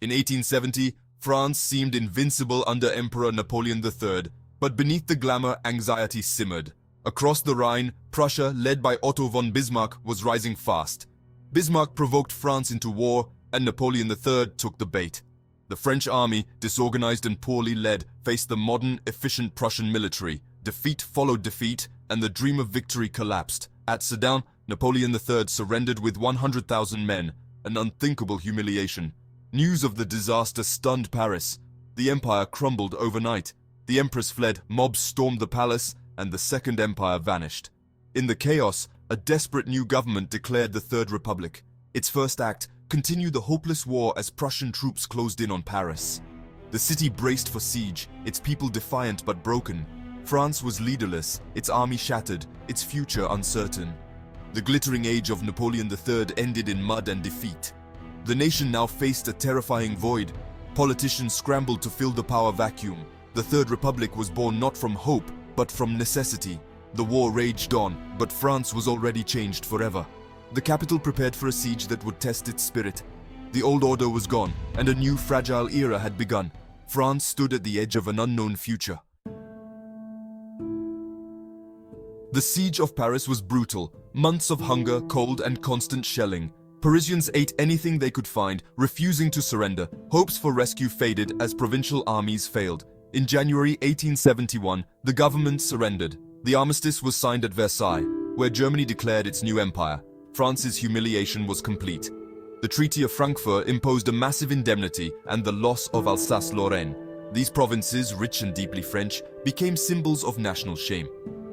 In 1870, France seemed invincible under Emperor Napoleon III, but beneath the glamour, anxiety simmered. Across the Rhine, Prussia, led by Otto von Bismarck, was rising fast. Bismarck provoked France into war, and Napoleon III took the bait. The French army, disorganized and poorly led, faced the modern, efficient Prussian military. Defeat followed defeat, and the dream of victory collapsed. At Sedan, Napoleon III surrendered with 100,000 men, an unthinkable humiliation. News of the disaster stunned Paris. The empire crumbled overnight. The empress fled, mobs stormed the palace, and the Second Empire vanished. In the chaos, a desperate new government declared the Third Republic. Its first act, continue the hopeless war as Prussian troops closed in on Paris. The city braced for siege, its people defiant but broken. France was leaderless, its army shattered, its future uncertain. The glittering age of Napoleon III ended in mud and defeat. The nation now faced a terrifying void. Politicians scrambled to fill the power vacuum. The Third Republic was born not from hope, but from necessity. The war raged on, but France was already changed forever. The capital prepared for a siege that would test its spirit. The old order was gone, and a new fragile era had begun. France stood at the edge of an unknown future. The siege of Paris was brutal. Months of hunger, cold, and constant shelling. Parisians ate anything they could find, refusing to surrender. Hopes for rescue faded as provincial armies failed. In January 1871, the government surrendered. The armistice was signed at Versailles, where Germany declared its new empire. France's humiliation was complete. The Treaty of Frankfurt imposed a massive indemnity and the loss of Alsace-Lorraine. These provinces, rich and deeply French, became symbols of national shame.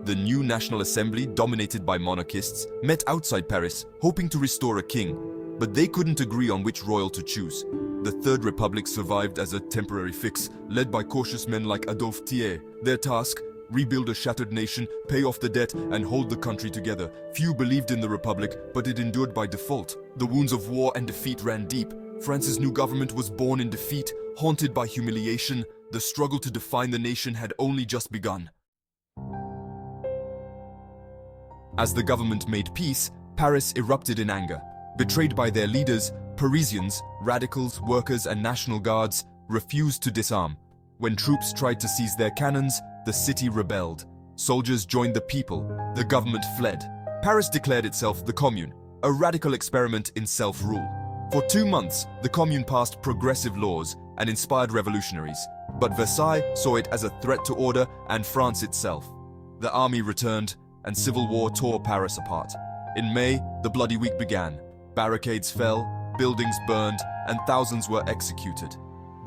The new National Assembly, dominated by monarchists, met outside Paris, hoping to restore a king. But they couldn't agree on which royal to choose. The Third Republic survived as a temporary fix, led by cautious men like Adolphe Thiers. Their task? Rebuild a shattered nation, pay off the debt, and hold the country together. Few believed in the Republic, but it endured by default. The wounds of war and defeat ran deep. France's new government was born in defeat, haunted by humiliation. The struggle to define the nation had only just begun. As the government made peace, Paris erupted in anger. Betrayed by their leaders, Parisians, radicals, workers, and National Guards refused to disarm. When troops tried to seize their cannons, the city rebelled. Soldiers joined the people. The government fled. Paris declared itself the Commune, a radical experiment in self-rule. For 2 months, the Commune passed progressive laws and inspired revolutionaries. But Versailles saw it as a threat to order and France itself. The army returned, and civil war tore Paris apart. In May, the Bloody Week began. Barricades fell, buildings burned, and thousands were executed.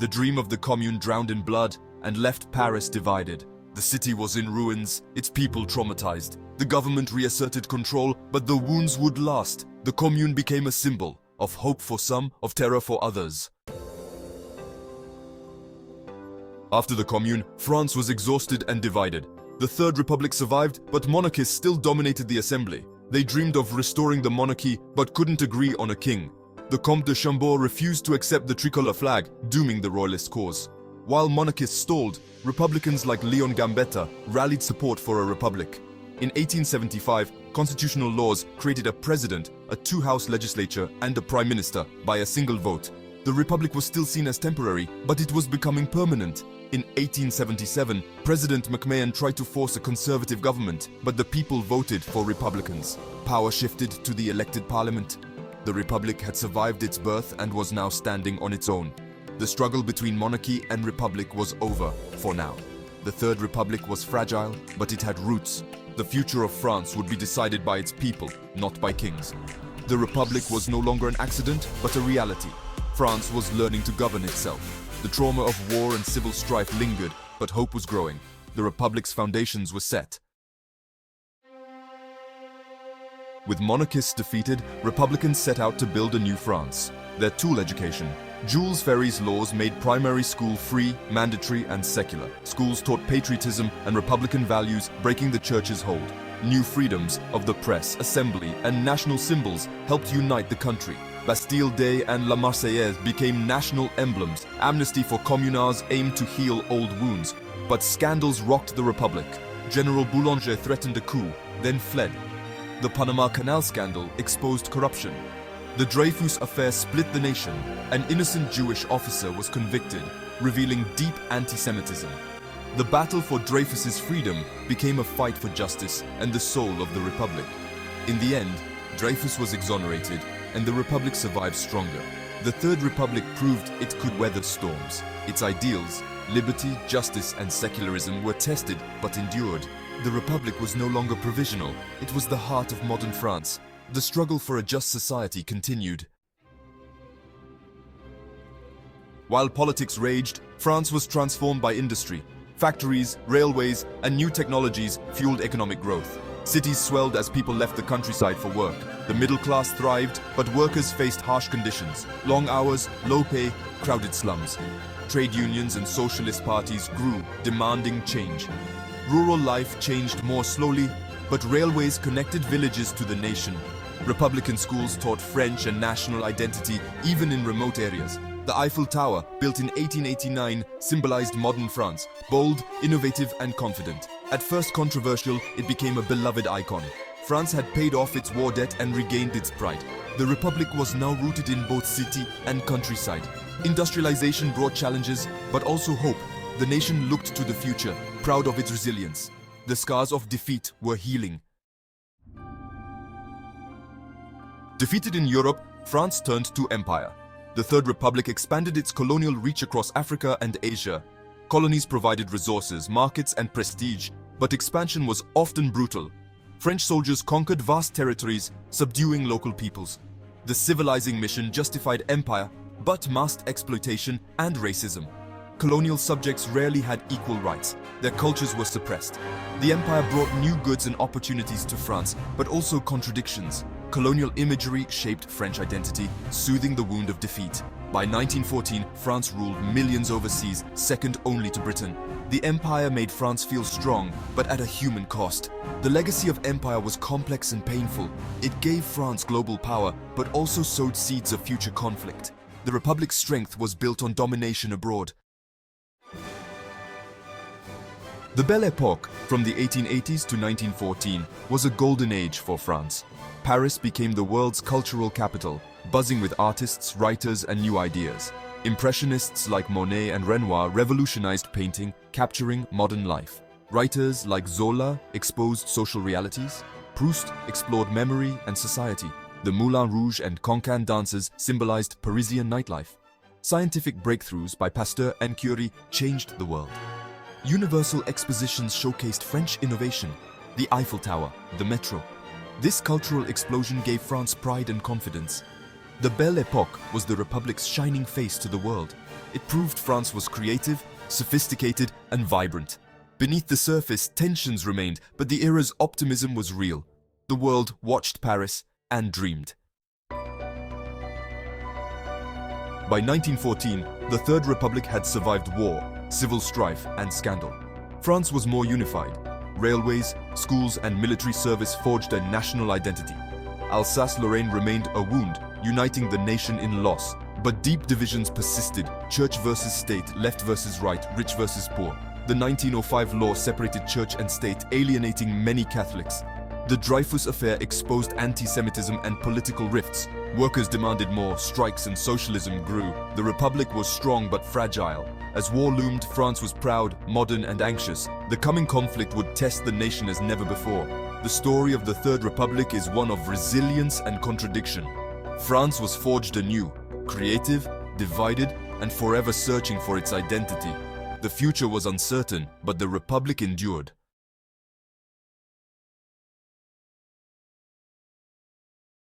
The dream of the Commune drowned in blood and left Paris divided. The city was in ruins, its people traumatized. The government reasserted control, but the wounds would last. The Commune became a symbol of hope for some, of terror for others. After the Commune, France was exhausted and divided. The Third Republic survived, but monarchists still dominated the assembly. They dreamed of restoring the monarchy, but couldn't agree on a king. The Comte de Chambord refused to accept the tricolor flag, dooming the royalist cause. While monarchists stalled, Republicans like Leon Gambetta rallied support for a republic. In 1875, constitutional laws created a president, a two-house legislature, and a prime minister by a single vote. The republic was still seen as temporary, but it was becoming permanent. In 1877, President McMahon tried to force a conservative government, but the people voted for Republicans. Power shifted to the elected parliament. The republic had survived its birth and was now standing on its own. The struggle between monarchy and republic was over, for now. The Third Republic was fragile, but it had roots. The future of France would be decided by its people, not by kings. The republic was no longer an accident, but a reality. France was learning to govern itself. The trauma of war and civil strife lingered, but hope was growing. The republic's foundations were set. With monarchists defeated, republicans set out to build a new France. Their tool education. Jules Ferry's laws made primary school free, mandatory, and secular. Schools taught patriotism and republican values, breaking the church's hold. New freedoms of the press, assembly, and national symbols helped unite the country. Bastille Day and La Marseillaise became national emblems. Amnesty for communards aimed to heal old wounds. But scandals rocked the republic. General Boulanger threatened a coup, then fled. The Panama Canal scandal exposed corruption. The Dreyfus affair split the nation. An innocent Jewish officer was convicted, revealing deep anti-Semitism. The battle for Dreyfus's freedom became a fight for justice and the soul of the Republic. In the end, Dreyfus was exonerated, and the Republic survived stronger. The Third Republic proved it could weather storms. Its ideals, liberty, justice, and secularism were tested but endured. The Republic was no longer provisional. It was the heart of modern France. The struggle for a just society continued. While politics raged, France was transformed by industry. Factories, railways, and new technologies fueled economic growth. Cities swelled as people left the countryside for work. The middle class thrived, but workers faced harsh conditions. Long hours, low pay, crowded slums. Trade unions and socialist parties grew, demanding change. Rural life changed more slowly, but railways connected villages to the nation. Republican schools taught French and national identity even in remote areas. The Eiffel Tower, built in 1889, symbolized modern France, bold, innovative, and confident. At first controversial, it became a beloved icon. France had paid off its war debt and regained its pride. The Republic was now rooted in both city and countryside. Industrialization brought challenges, but also hope. The nation looked to the future, proud of its resilience. The scars of defeat were healing. Defeated in Europe, France turned to empire. The Third Republic expanded its colonial reach across Africa and Asia. Colonies provided resources, markets, and prestige, but expansion was often brutal. French soldiers conquered vast territories, subduing local peoples. The civilizing mission justified empire, but masked exploitation and racism. Colonial subjects rarely had equal rights. Their cultures were suppressed. The empire brought new goods and opportunities to France, but also contradictions. Colonial imagery shaped French identity, soothing the wound of defeat. By 1914, France ruled millions overseas, second only to Britain. The empire made France feel strong, but at a human cost. The legacy of empire was complex and painful. It gave France global power, but also sowed seeds of future conflict. The Republic's strength was built on domination abroad. The Belle Époque, from the 1880s to 1914, was a golden age for France. Paris became the world's cultural capital, buzzing with artists, writers, and new ideas. Impressionists like Monet and Renoir revolutionized painting, capturing modern life. Writers like Zola exposed social realities. Proust explored memory and society. The Moulin Rouge and Cancan dances symbolized Parisian nightlife. Scientific breakthroughs by Pasteur and Curie changed the world. Universal expositions showcased French innovation, the Eiffel Tower, the metro. This cultural explosion gave France pride and confidence. The Belle Époque was the Republic's shining face to the world. It proved France was creative, sophisticated, and vibrant. Beneath the surface, tensions remained, but the era's optimism was real. The world watched Paris and dreamed. By 1914, the Third Republic had survived war, civil strife, and scandal. France was more unified. Railways, schools, and military service forged a national identity. Alsace-Lorraine remained a wound, uniting the nation in loss. But deep divisions persisted: church versus state, left versus right, rich versus poor. The 1905 law separated church and state, alienating many Catholics. The Dreyfus affair exposed anti-Semitism and political rifts. Workers demanded more, strikes and socialism grew. The Republic was strong but fragile. As war loomed, France was proud, modern, and anxious. The coming conflict would test the nation as never before. The story of the Third Republic is one of resilience and contradiction. France was forged anew, creative, divided, and forever searching for its identity. The future was uncertain, but the Republic endured.